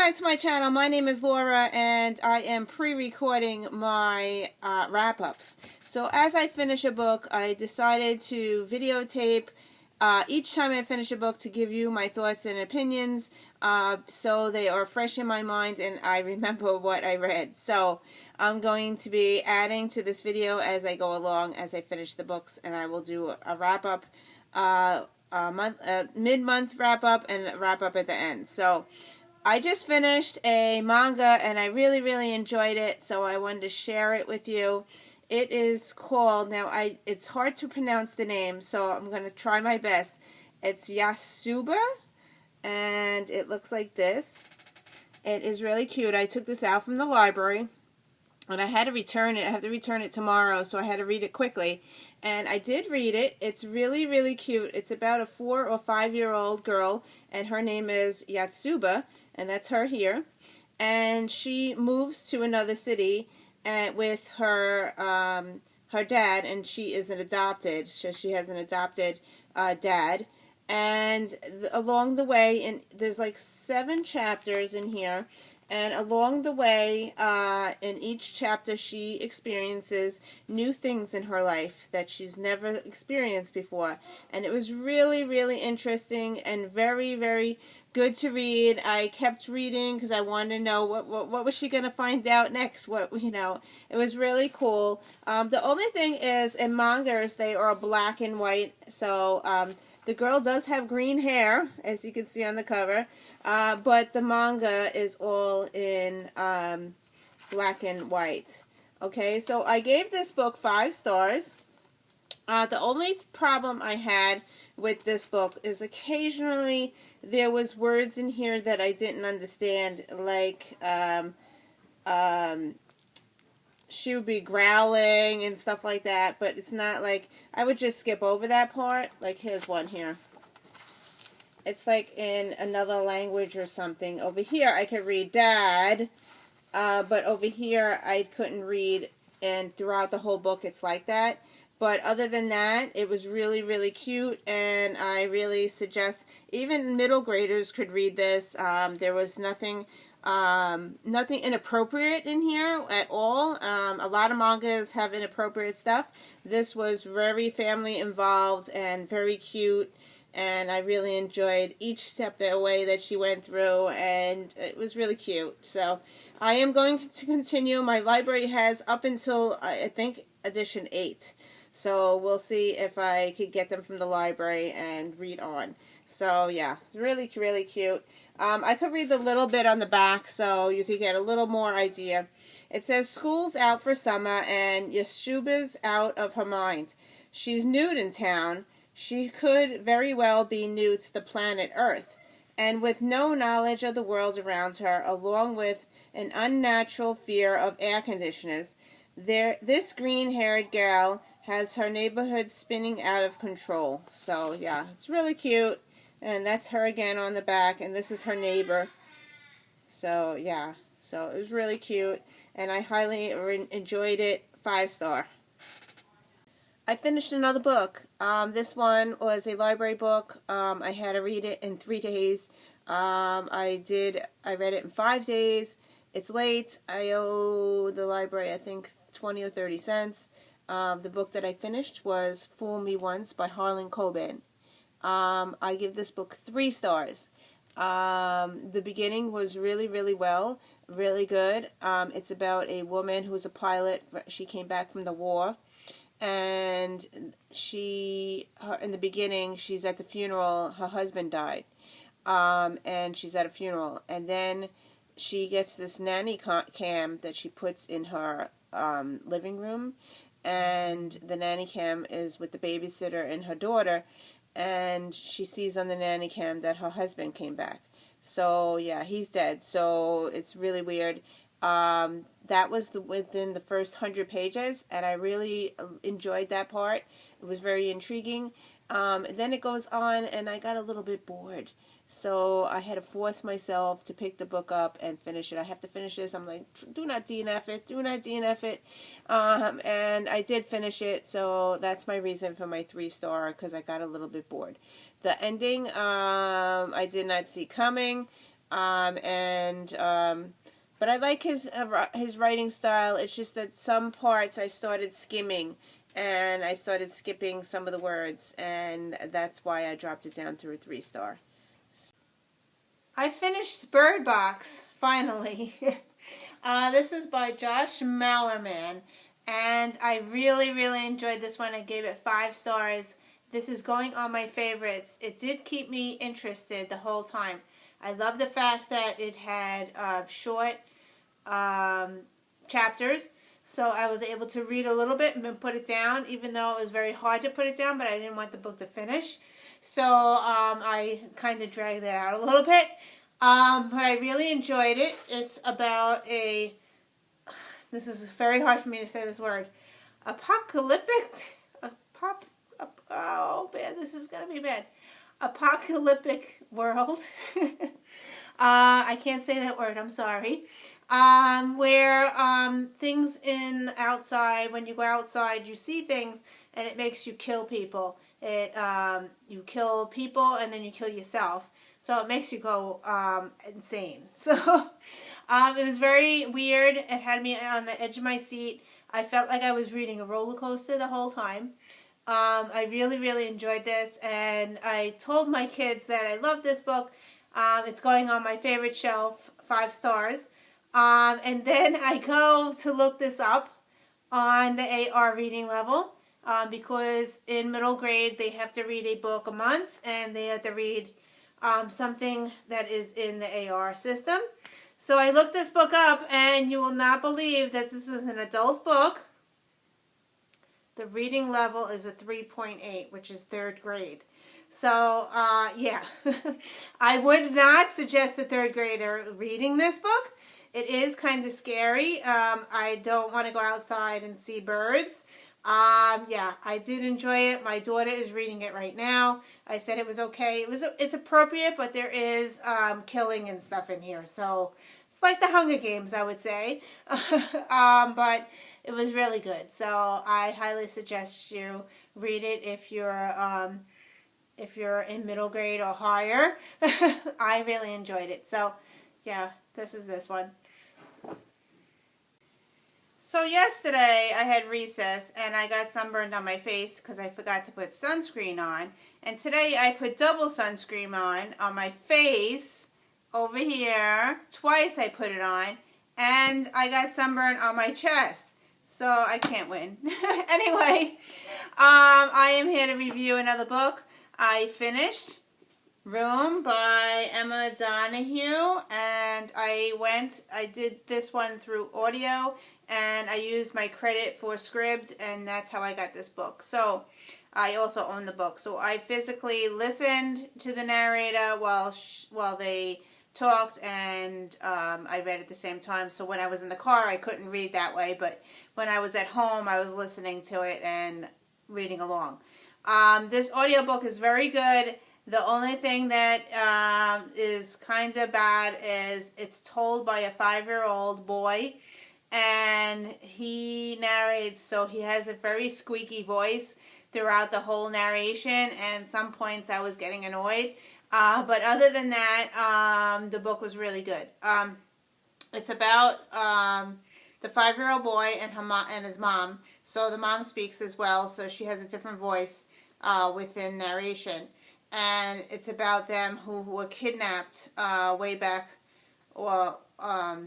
back to my channel. My name is Laura, and I am pre-recording my wrap-ups. So as I finish a book, I decided to videotape each time I finish a book to give you my thoughts and opinions, so they are fresh in my mind and I remember what I read. So I'm going to be adding to this video as I go along, as I finish the books, and I will do a wrap-up, mid-month wrap-up, and a wrap-up at the end. So I just finished a manga and I really enjoyed it, so I wanted to share it with you. It is called, it's hard to pronounce the name, so I'm going to try my best. It's Yotsuba, and it looks like this. It is really cute. I took this out from the library, and I had to return it. I have to return it tomorrow, so I had to read it quickly. And I did read it. It's really cute. It's about a 4 or 5 year old girl, and her name is Yotsuba, and that's her here. And she moves to another city with her her dad, and she is an adopted. So she has an adopted dad. And along the way, and there's like 7 chapters in here. And along the way, in each chapter, she experiences new things in her life that she's never experienced before. And it was really interesting and very good to read. I kept reading because I wanted to know what was she going to find out next. It was really cool. The only thing is, in mangas, they are black and white. So the girl does have green hair, as you can see on the cover. But the manga is all in black and white. Okay, so I gave this book 5 stars. The only problem I had with this book is occasionally there was words in here that I didn't understand, like she would be growling and stuff like that, but it's not like, I would just skip over that part. Like, here's one here. It's like in another language or something. Over here I could read dad, but over here I couldn't read, and throughout the whole book it's like that. But other than that, it was really cute, and I really suggest even middle graders could read this. There was nothing inappropriate in here at all. A lot of mangas have inappropriate stuff. This was very family involved and very cute. And I really enjoyed each step of the way that she went through, and it was really cute. So I am going to continue. My library has up until, I think, edition 8. So we'll see if I could get them from the library and read on. So yeah, really cute. I could read the little bit on the back so you could get a little more idea. It says, school's out for summer and Yotsuba's out of her mind. She's nude in town. She could very well be new to the planet Earth, and with no knowledge of the world around her, along with an unnatural fear of air conditioners, this green-haired gal has her neighborhood spinning out of control. So yeah, it's really cute, and that's her again on the back, and this is her neighbor. So yeah, so it was really cute, and I highly enjoyed it. 5 star. I finished another book. This one was a library book. I had to read it in 3 days. I read it in 5 days. It's late. I owe the library, I think, 20 or 30 cents. The book that I finished was Fool Me Once by Harlan Coben. I give this book 3 stars. The beginning was really good. It's about a woman who's a pilot. She came back from the war. And in the beginning, she's at the funeral. Her husband died, and she's at a funeral. And then she gets this nanny cam that she puts in her living room, and the nanny cam is with the babysitter and her daughter, and she sees on the nanny cam that her husband came back. So yeah, he's dead. So it's really weird. That was within the first 100 pages, and I really enjoyed that part. It was very intriguing. Then it goes on, and I got a little bit bored. So I had to force myself to pick the book up and finish it. I have to finish this. I'm like, do not DNF it. Do not DNF it. And I did finish it, so that's my reason for my 3 star, because I got a little bit bored. The ending, I did not see coming. But I like his writing style. It's just that some parts I started skimming, and I started skipping some of the words, and that's why I dropped it down to a 3-star. I finished Spurred Box, finally. This is by Josh Mallerman, and I really, really enjoyed this one. I gave it 5 stars. This is going on my favorites. It did keep me interested the whole time. I love the fact that it had short chapters, so I was able to read a little bit and then put it down, even though it was very hard to put it down, but I didn't want the book to finish. So I kind of dragged that out a little bit. But I really enjoyed it. It's about this is very hard for me to say this word, apocalyptic, oh man, this is going to be bad. Apocalyptic world. I can't say that word, I'm sorry. Where things outside, when you go outside, you see things and it makes you kill people. You kill people and then you kill yourself. So it makes you go insane. So it was very weird. It had me on the edge of my seat. I felt like I was reading a roller coaster the whole time. I really, really enjoyed this, and I told my kids that I love this book. It's going on my favorite shelf, 5 stars. And then I go to look this up on the AR reading level, because in middle grade they have to read a book a month, and they have to read something that is in the AR system. So I looked this book up, and you will not believe that this is an adult book. The reading level is a 3.8, which is 3rd grade. So, yeah. I would not suggest a 3rd grader reading this book. It is kind of scary. I don't want to go outside and see birds. Yeah, I did enjoy it. My daughter is reading it right now. I said it was okay. It's appropriate, but there is killing and stuff in here. So, it's like the Hunger Games, I would say. But it was really good. So, I highly suggest you read it if you're in middle grade or higher. I really enjoyed it. So, yeah, this is this one. So yesterday I had recess and I got sunburned on my face because I forgot to put sunscreen on. And today I put double sunscreen on my face over here. Twice I put it on, and I got sunburned on my chest. So I can't win. Anyway, I am here to review another book. I finished Room by Emma Donoghue, and I did this one through audio, and I used my credit for Scribd, and that's how I got this book. So I also own the book. So I physically listened to the narrator while they talked, and I read at the same time. So when I was in the car, I couldn't read that way, but when I was at home, I was listening to it and reading along. This audiobook is very good. The only thing that is kind of bad is it's told by a 5-year-old boy, and he narrates, so he has a very squeaky voice throughout the whole narration, and some points I was getting annoyed. But other than that, the book was really good. It's about the 5-year-old boy and his mom. So the mom speaks as well, so she has a different voice within narration. And it's about them who were kidnapped way back. Well,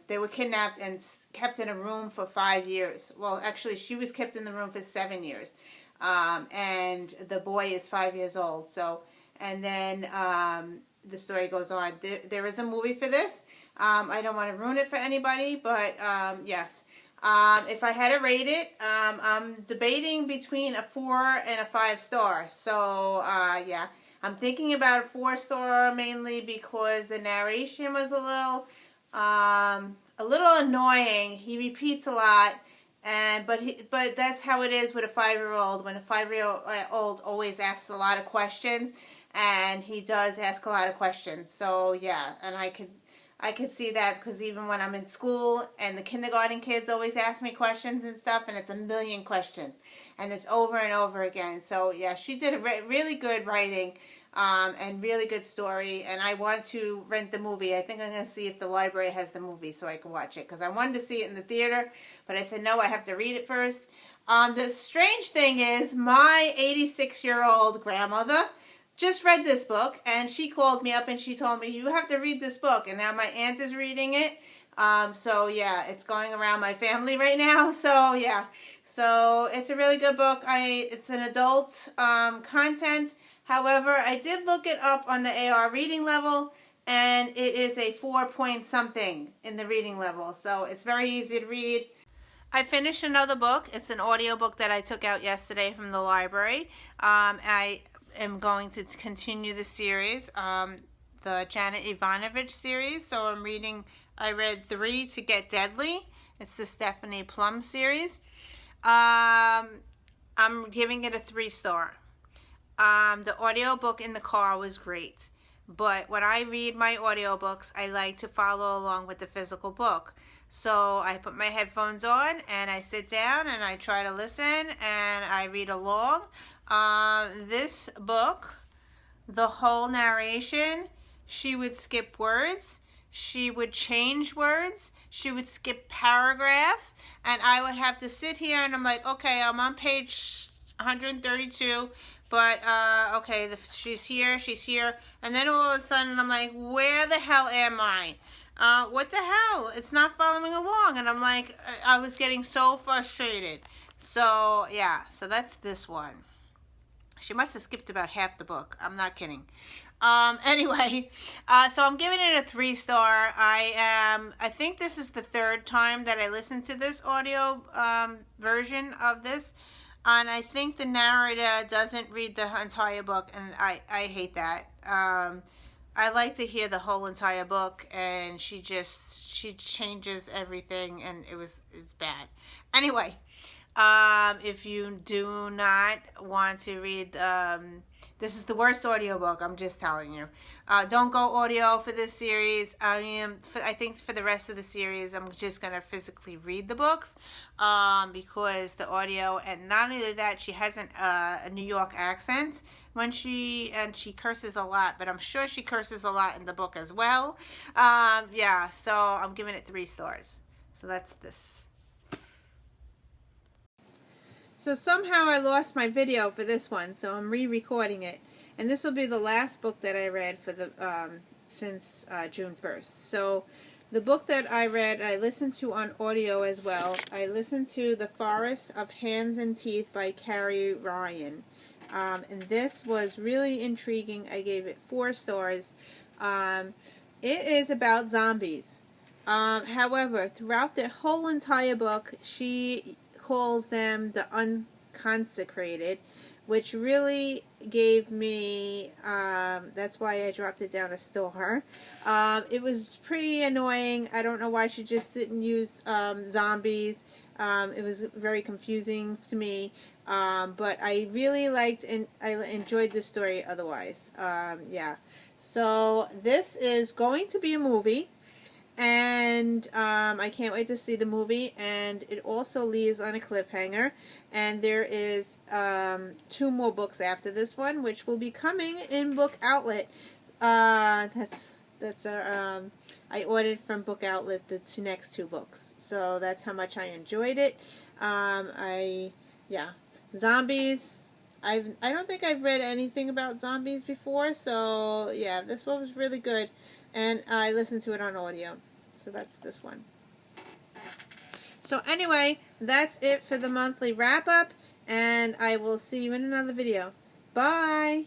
they were kidnapped and kept in a room for 5 years. Well, actually, she was kept in the room for 7 years. And the boy is 5 years old. So, and then the story goes on. There is a movie for this. I don't want to ruin it for anybody, but yes. If I had to rate it, I'm debating between a 4 and a 5 star. So, yeah. I'm thinking about a 4-star mainly because the narration was a little annoying. He repeats a lot, but that's how it is with a 5-year-old. When a 5-year-old always asks a lot of questions, and he does ask a lot of questions. So yeah, and I could see that because even when I'm in school and the kindergarten kids always ask me questions and stuff, and it's a million questions, and it's over and over again. So yeah, she did a really good writing. and really good story. And I want to rent the movie. I think I'm going to see if the library has the movie so I can watch it, because I wanted to see it in the theater, but I said no, I have to read it first. The strange thing is, my 86-year-old grandmother just read this book, and she called me up and she told me, you have to read this book. And now my aunt is reading it. So yeah, it's going around my family right now. So yeah, so it's a really good book. It's an adult content. However, I did look it up on the AR reading level, and it is a 4 point something in the reading level. So it's very easy to read. I finished another book. It's an audiobook that I took out yesterday from the library. I am going to continue the series, the Janet Ivanovich series. So I read 3 to Get Deadly. It's the Stephanie Plum series. I'm giving it a 3-star. The audiobook in the car was great. But when I read my audiobooks, I like to follow along with the physical book. So I put my headphones on and I sit down and I try to listen and I read along. This book, the whole narration, she would skip words, she would change words, she would skip paragraphs, and I would have to sit here and I'm like, okay, I'm on page 132, but okay, she's here, and then all of a sudden I'm like, where the hell am I? What the hell? It's not following along. And I'm like, I was getting so frustrated. So yeah, so that's this one. She must have skipped about half the book. I'm not kidding. Anyway, so I'm giving it a 3-star. I think this is the 3rd time that I listened to this audio version of this. And I think the narrator doesn't read the entire book, and I hate that. I like to hear the whole entire book, and she changes everything, and it's bad. Anyway, if you do not want to read, this is the worst audiobook, I'm just telling you. Don't go audio for this series. I think for the rest of the series, I'm just going to physically read the books, because the audio, and not only that, she has a New York accent when she curses a lot, but I'm sure she curses a lot in the book as well. Yeah, so I'm giving it 3 stars. So that's this. So somehow I lost my video for this one, so I'm re-recording it. And this will be the last book that I read for the since June 1st. So the book that I read, I listened to on audio as well. I listened to The Forest of Hands and Teeth by Carrie Ryan. And this was really intriguing. I gave it 4 stars. It is about zombies. However, throughout the whole entire book, she calls them the unconsecrated, which really gave me, that's why I dropped it down a star. It was pretty annoying. I don't know why she just didn't use zombies. It was very confusing to me, but I really liked and I enjoyed the story otherwise. Yeah, so this is going to be a movie. And I can't wait to see the movie, and it also leaves on a cliffhanger, and there is 2 more books after this one, which will be coming in Book Outlet. That's our I ordered from Book Outlet the next 2 books, so that's how much I enjoyed it. Yeah, zombies. I don't think I've read anything about zombies before, so yeah, this one was really good, and I listened to it on audio, so that's this one. So anyway, that's it for the monthly wrap-up, and I will see you in another video. Bye!